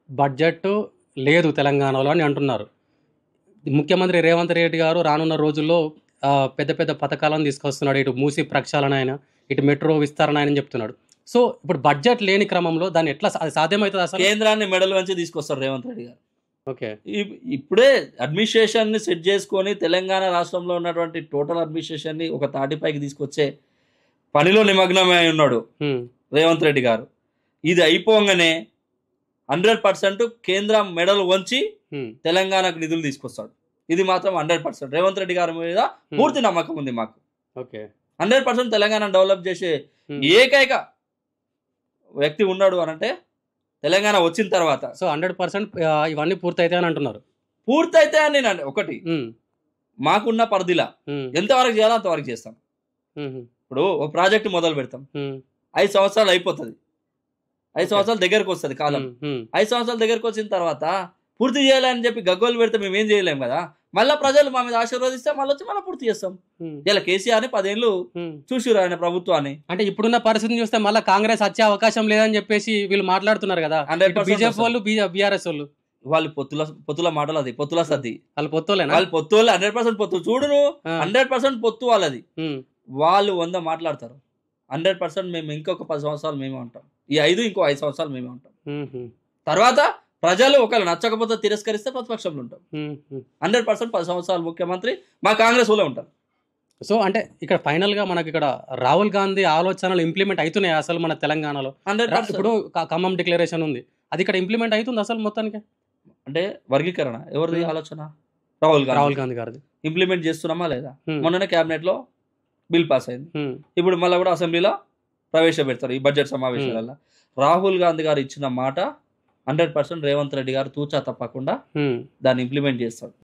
Budget లేదు తెలంగాణలో అని అంటున్నారు. ముఖ్యమంత్రి రేవంత్ రెడ్డి గారు రానున్న రోజుల్లో పెద్ద పెద్ద పథకాలను తీసుకొస్తున్నాడు. ఇటు మూసీ ప్రక్షాళన అయినా, ఇటు మెట్రో విస్తరణ అని చెప్తున్నాడు. సో ఇప్పుడు బడ్జెట్ లేని క్రమంలో దాన్ని ఎట్లా సాధ్యమవుతుంది అసలు? కేంద్రాన్ని మెడల్ వంచి తీసుకొస్తారు రేవంత్ రెడ్డి గారు. ఓకే, ఇప్పుడే అడ్మినిస్ట్రేషన్ని సెట్ చేసుకొని తెలంగాణ రాష్ట్రంలో ఉన్నటువంటి టోటల్ అడ్మినిస్ట్రేషన్ని ఒక తాటిపైకి తీసుకొచ్చే పనిలో నిమగ్నమై ఉన్నాడు రేవంత్ రెడ్డి గారు. ఇది అయిపోగానే 100% కేంద్రం మెడల్ వంచి తెలంగాణకు నిధులు తీసుకొస్తాడు. ఇది మాత్రం 100%. రేవంత్ రెడ్డి గారి మీద పూర్తి నమ్మకం ఉంది మాకు. ఓకే, 100% తెలంగాణ డెవలప్ చేసే ఏకైక వ్యక్తి ఉన్నాడు అని అంటే తెలంగాణ వచ్చిన తర్వాత. సో 100% ఇవన్నీ పూర్తయితే అని అంటున్నారు. పూర్తయితే అని నేను ఒకటి మాకున్న పరిధిలా ఎంతవరకు చేయాలో అంతవరకు చేస్తాం. ఇప్పుడు ఒక ప్రాజెక్ట్ మొదలు పెడతాం, 5 సంవత్సరాలు అయిపోతుంది, 5 సంవత్సరాల దగ్గరకు వస్తుంది కాలం. 5 సంవత్సరాల దగ్గరకు వచ్చిన తర్వాత పూర్తి చేయాలని చెప్పి గగ్గోలు పెడితే మేము ఏం చేయలేం కదా. మళ్ళీ ప్రజలు మా మీద ఆశీర్వదిస్తే మళ్ళీ వచ్చి మళ్ళీ పూర్తి చేస్తాం. ఇలా కేసీఆర్ని 10 ఏళ్ళు చూసిరు ఆయన ప్రభుత్వాన్ని. అంటే ఇప్పుడున్న పరిస్థితిని చూస్తే మళ్ళీ కాంగ్రెస్ వచ్చే అవకాశం లేదని చెప్పేసి వీళ్ళు మాట్లాడుతున్నారు కదా, బీజేపీ వాళ్ళు, బీఆర్ఎస్ వాళ్ళు. వాళ్ళు పొత్తుల మాటలు, అది పొత్తుల సర్ది. వాళ్ళు పొత్తులే, వాళ్ళు పొత్తులు 100% పొత్తు. చూడును 100% పొత్తు వాళ్ళది. వాళ్ళు 100 మాట్లాడతారు. 100% మేము ఇంకొక 10 సంవత్సరాలు మేమే ఉంటాం, ఈ 5 ఇంకో 5 సంవత్సరాలు మేమే ఉంటాం. తర్వాత ప్రజలు ఒకవేళ నచ్చకపోతే తిరస్కరిస్తే ప్రతిపక్షంలో ఉంటాం. 100% 10 సంవత్సరాలు ముఖ్యమంత్రి మా కాంగ్రెస్ వాళ్ళే ఉంటారు. సో అంటే ఇక్కడ ఫైనల్ గా మనకి ఇక్కడ రాహుల్ గాంధీ ఆలోచనలు ఇంప్లిమెంట్ అవుతున్నాయి అసలు మన తెలంగాణలో? ఇప్పుడు ఖమ్మం డిక్లరేషన్ ఉంది, అది ఇక్కడ ఇంప్లిమెంట్ అవుతుంది అసలు మొత్తానికి? అంటే వర్గీకరణ ఎవరిది ఆలోచన? రాహుల్ గాంధీ గారిది. ఇంప్లిమెంట్ చేస్తున్నామా లేదా? మొన్ననే క్యాబినెట్ లో బిల్ పాస్ అయింది, ఇప్పుడు మళ్ళీ కూడా అసెంబ్లీలో ప్రవేశపెడతారు ఈ బడ్జెట్ సమావేశాలలో. రాహుల్ గాంధీ గారు ఇచ్చిన మాట 100% రేవంత్ రెడ్డి గారు తూచా తప్పకుండా దాన్ని ఇంప్లిమెంట్ చేస్తాడు.